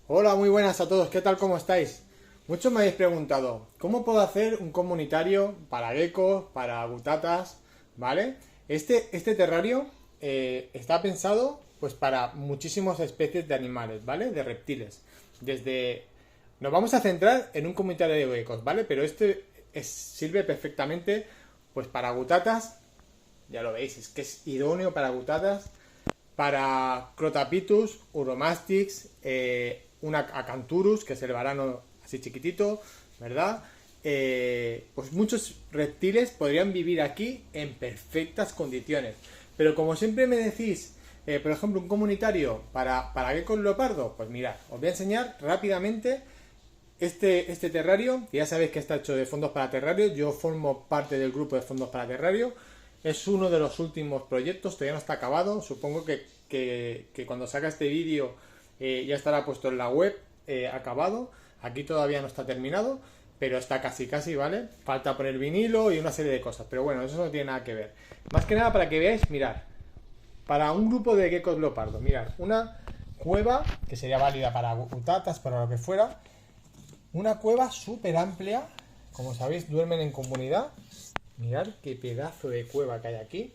Hola, muy buenas a todos, ¿qué tal? ¿Cómo estáis? Muchos me habéis preguntado, ¿cómo puedo hacer un comunitario para geckos, para butatas? ¿Vale? Este terrario está pensado pues para muchísimas especies de animales, ¿vale? De reptiles. Desde... Nos vamos a centrar en un comunitario de geckos, ¿vale? Pero sirve perfectamente pues para butatas, ya lo veis, es que es idóneo para butatas, para Crotapitus, Uromastix, una Acanthurus, que es el varano así chiquitito, ¿verdad? Pues muchos reptiles podrían vivir aquí en perfectas condiciones. Pero como siempre me decís, por ejemplo, un comunitario para geckos leopardo, pues mirad, os voy a enseñar rápidamente este terrario, que ya sabéis que está hecho de fondos para terrario. Yo formo parte del grupo de fondos para terrario. Es uno de los últimos proyectos, todavía no está acabado. Supongo que cuando saca este vídeo ya estará puesto en la web acabado. Aquí todavía no está terminado, pero está casi casi, ¿vale? Falta poner vinilo y una serie de cosas, pero bueno, eso no tiene nada que ver. Más que nada para que veáis, mirad, para un grupo de geckos leopardo, mirad, una cueva que sería válida para butatas, para lo que fuera. Una cueva súper amplia. Como sabéis, duermen en comunidad. Mirad qué pedazo de cueva que hay aquí.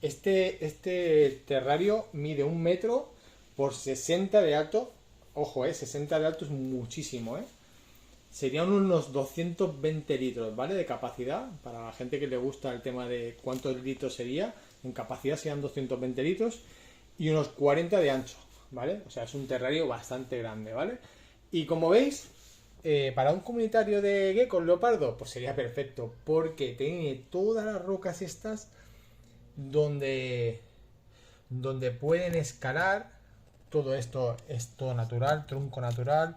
Este terrario mide 1 metro por 60 de alto. Ojo, 60 de alto es muchísimo, Serían unos 220 litros, ¿vale? De capacidad. Para la gente que le gusta el tema de cuántos litros sería. En capacidad serían 220 litros. Y unos 40 de ancho, ¿vale? O sea, es un terrario bastante grande, ¿vale? Y como veis, para un comunitario de geckos leopardo, pues sería perfecto, porque tiene todas las rocas estas donde, donde pueden escalar. Todo esto es todo natural, tronco natural,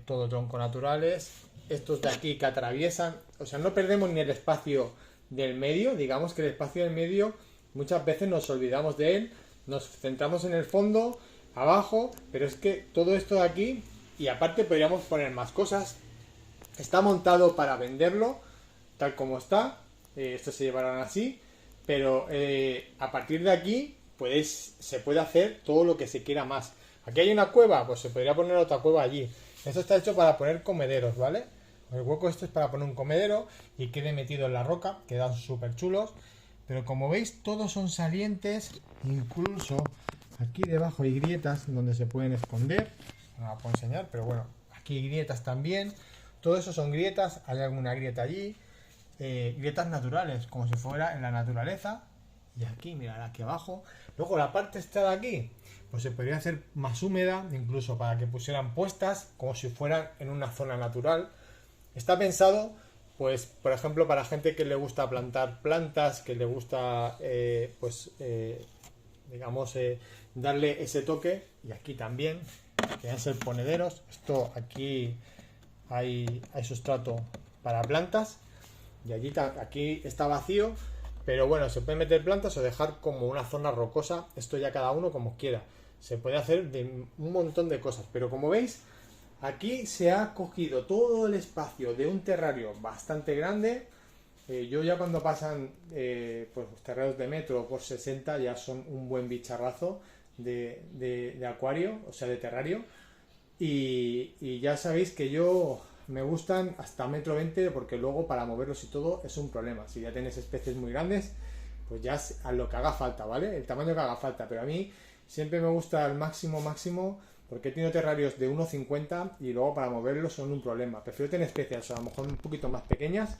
todo tronco naturales. Estos de aquí que atraviesan, o sea, no perdemos ni el espacio del medio. Digamos que el espacio del medio muchas veces nos olvidamos de él, nos centramos en el fondo, abajo, pero es que todo esto de aquí, y aparte podríamos poner más cosas. Está montado para venderlo tal como está. Estos se llevarán así, pero a partir de aquí se puede hacer todo lo que se quiera más. Aquí hay una cueva, pues se podría poner otra cueva allí. Esto está hecho para poner comederos, ¿vale? El hueco este es para poner un comedero y quede metido en la roca, quedan súper chulos. Pero como veis, todos son salientes, incluso aquí debajo hay grietas donde se pueden esconder. No la puedo enseñar, pero bueno, aquí hay grietas también. Todo eso son grietas, hay alguna grieta allí. Grietas naturales, como si fuera en la naturaleza. Y aquí, mirad, aquí abajo. Luego la parte esta de aquí, pues se podría hacer más húmeda, incluso para que pusieran puestas, como si fueran en una zona natural. Está pensado, pues, por ejemplo, para gente que le gusta plantar plantas, que le gusta, digamos, darle ese toque. Y aquí también, que van a ser ponederos. Esto aquí hay sustrato para plantas. Y aquí está vacío, pero bueno, se puede meter plantas o dejar como una zona rocosa. Esto ya cada uno como quiera. Se puede hacer de un montón de cosas, pero como veis, aquí se ha cogido todo el espacio de un terrario bastante grande. Yo ya cuando pasan pues terrarios de metro por 60 ya son un buen bicharrazo de acuario, o sea, de terrario. Y ya sabéis que yo me gustan hasta 1,20 m porque luego para moverlos y todo es un problema. Si ya tenéis especies muy grandes, pues ya a lo que haga falta, ¿vale? El tamaño que haga falta. Pero a mí siempre me gusta el máximo porque he tenido terrarios de 1,50 m y luego para moverlos son un problema. Prefiero tener especies a lo mejor un poquito más pequeñas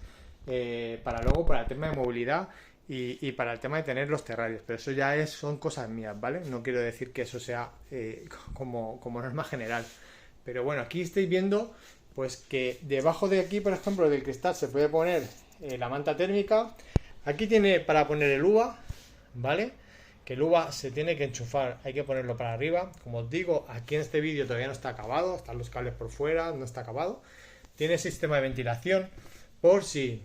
para luego, para el tema de movilidad y para el tema de tener los terrarios. Pero eso ya son cosas mías, ¿vale? No quiero decir que eso sea como norma general. Pero bueno, aquí estáis viendo pues que debajo de aquí, por ejemplo, del cristal se puede poner la manta térmica. Aquí tiene para poner el uva, ¿vale? Que el uva se tiene que enchufar, hay que ponerlo para arriba. Como os digo, aquí en este vídeo todavía no está acabado, están los cables por fuera, no está acabado. Tiene sistema de ventilación por si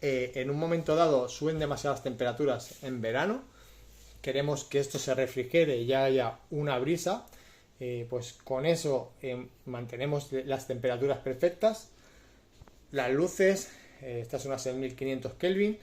en un momento dado suben demasiadas temperaturas en verano. Queremos que esto se refrigere y ya haya una brisa. Pues con eso mantenemos las temperaturas perfectas. Las luces, estas son unas 6500 Kelvin.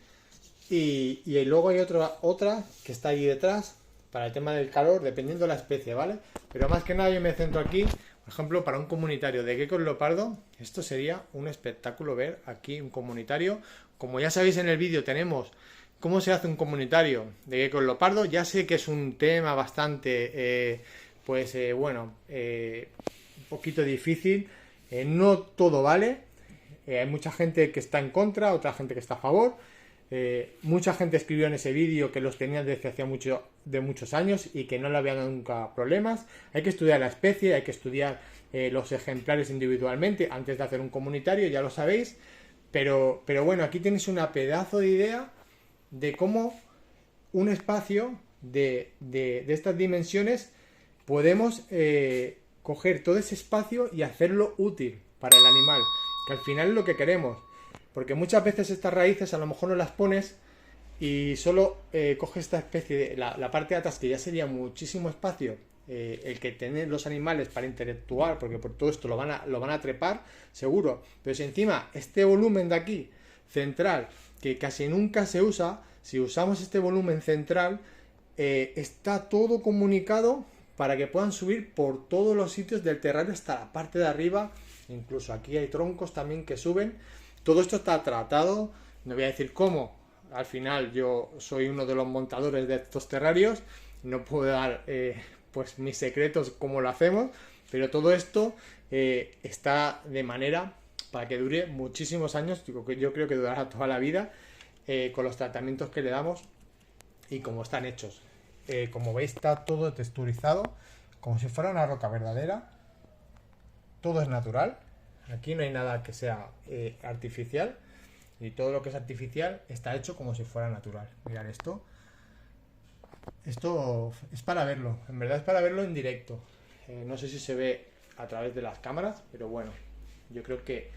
Y luego hay otra que está ahí detrás, para el tema del calor, dependiendo de la especie, ¿vale? Pero más que nada yo me centro aquí, por ejemplo, para un comunitario de geckos leopardo, esto sería un espectáculo ver aquí un comunitario. Como ya sabéis en el vídeo tenemos cómo se hace un comunitario de geckos leopardo. Ya sé que es un tema bastante, un poquito difícil. No todo vale. Hay mucha gente que está en contra, otra gente que está a favor. Mucha gente escribió en ese vídeo que los tenían desde hacía muchos años y que no le habían dado nunca problemas. Hay que estudiar la especie, hay que estudiar los ejemplares individualmente antes de hacer un comunitario, ya lo sabéis. Pero bueno, aquí tenéis una pedazo de idea de cómo un espacio de estas dimensiones podemos coger todo ese espacio y hacerlo útil para el animal, que al final es lo que queremos. Porque muchas veces estas raíces a lo mejor no las pones y solo coges esta especie de la parte de atrás, que ya sería muchísimo espacio, el que tienen los animales para interactuar, porque por todo esto lo van a trepar seguro. Pero si encima este volumen de aquí central, que casi nunca se usa, si usamos este volumen central, está todo comunicado para que puedan subir por todos los sitios del terrario hasta la parte de arriba. Incluso aquí hay troncos también que suben. Todo esto está tratado, no voy a decir cómo, al final yo soy uno de los montadores de estos terrarios, no puedo dar pues mis secretos cómo lo hacemos, pero todo esto está de manera para que dure muchísimos años, yo creo que durará toda la vida, con los tratamientos que le damos y como están hechos. Como veis está todo texturizado, como si fuera una roca verdadera, todo es natural. Aquí no hay nada que sea artificial y todo lo que es artificial está hecho como si fuera natural. Mirad esto. Esto es para verlo, en verdad es para verlo en directo. No sé si se ve a través de las cámaras, pero bueno, yo creo que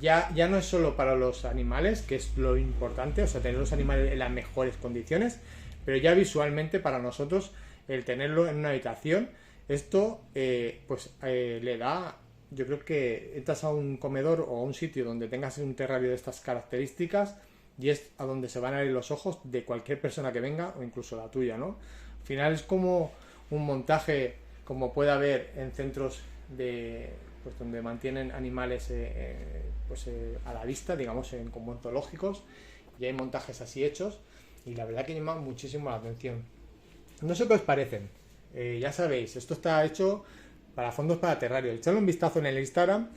ya no es solo para los animales, que es lo importante, o sea, tener los animales en las mejores condiciones, pero ya visualmente para nosotros el tenerlo en una habitación, esto le da... Yo creo que entras a un comedor o a un sitio donde tengas un terrario de estas características y es a donde se van a ir los ojos de cualquier persona que venga o incluso la tuya, ¿no? Al final es como un montaje como puede haber en centros donde mantienen animales a la vista, digamos, como zoológicos, y hay montajes así hechos y la verdad que llama muchísimo la atención. No sé qué os parecen. Ya sabéis, esto está hecho para fondos para terrarios. Echadle un vistazo en el Instagram.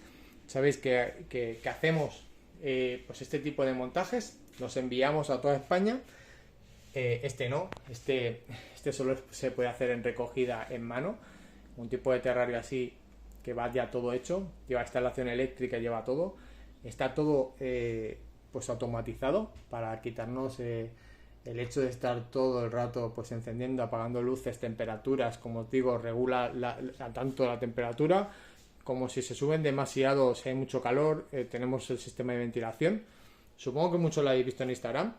Sabéis que hacemos este tipo de montajes. Los enviamos a toda España. Este no. Este solo se puede hacer en recogida en mano. Un tipo de terrario así que va ya todo hecho. Lleva instalación eléctrica, lleva todo. Está todo automatizado para quitarnos el hecho de estar todo el rato pues encendiendo, apagando luces, temperaturas, como os digo, regula tanto la temperatura como si se suben demasiado, si hay mucho calor, tenemos el sistema de ventilación. Supongo que muchos lo habéis visto en Instagram.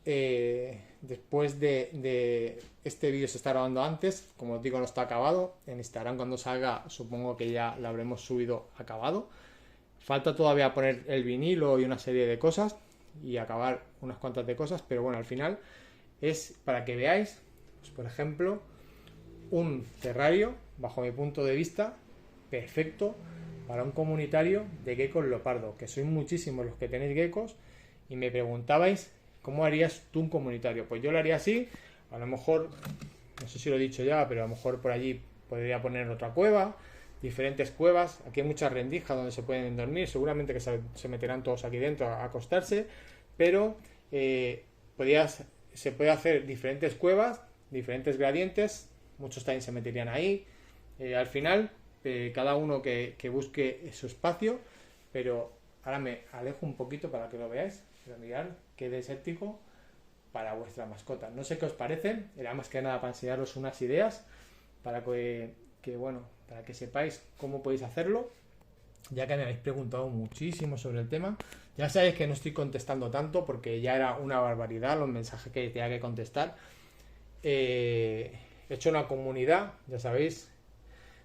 Después de este vídeo se está grabando antes, como os digo, no está acabado. En Instagram cuando salga supongo que ya lo habremos subido acabado. Falta todavía poner el vinilo y una serie de cosas y acabar unas cuantas de cosas, pero bueno, al final es para que veáis, pues, por ejemplo, un terrario, bajo mi punto de vista, perfecto para un comunitario de geckos leopardo, que sois muchísimos los que tenéis geckos y me preguntabais cómo harías tú un comunitario. Pues yo lo haría así, a lo mejor, no sé si lo he dicho ya, pero a lo mejor por allí podría poner otra cueva, diferentes cuevas. Aquí hay muchas rendijas donde se pueden dormir, seguramente que se meterán todos aquí dentro a acostarse, pero se puede hacer diferentes cuevas, diferentes gradientes, muchos también se meterían ahí. Al final cada uno que busque su espacio, pero ahora me alejo un poquito para que lo veáis, pero mirad qué desértico para vuestra mascota. No sé qué os parece, era más que nada para enseñaros unas ideas para para que sepáis cómo podéis hacerlo, ya que me habéis preguntado muchísimo sobre el tema. Ya sabéis que no estoy contestando tanto porque ya era una barbaridad los mensajes que tenía que contestar. He hecho una comunidad, ya sabéis,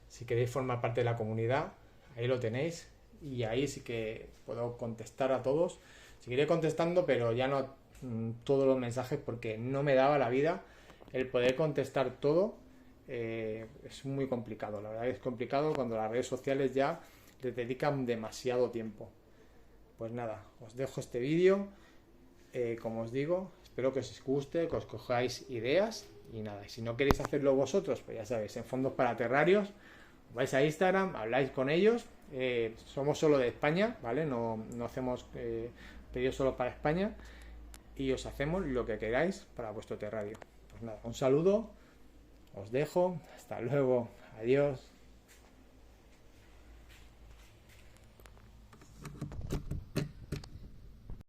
si queréis formar parte de la comunidad, ahí lo tenéis y ahí sí que puedo contestar a todos. Seguiré contestando, pero ya no todos los mensajes porque no me daba la vida el poder contestar todo es muy complicado. La verdad que es complicado cuando las redes sociales ya les dedican demasiado tiempo. Pues nada, os dejo este vídeo. Como os digo, espero que os guste, que os cojáis ideas. Y nada, y si no queréis hacerlo vosotros, pues ya sabéis, en Fondos para Terrarios, vais a Instagram, habláis con ellos. Somos solo de España, ¿vale? No hacemos pedidos solo para España. Y os hacemos lo que queráis para vuestro terrario. Pues nada, un saludo, os dejo, hasta luego, adiós.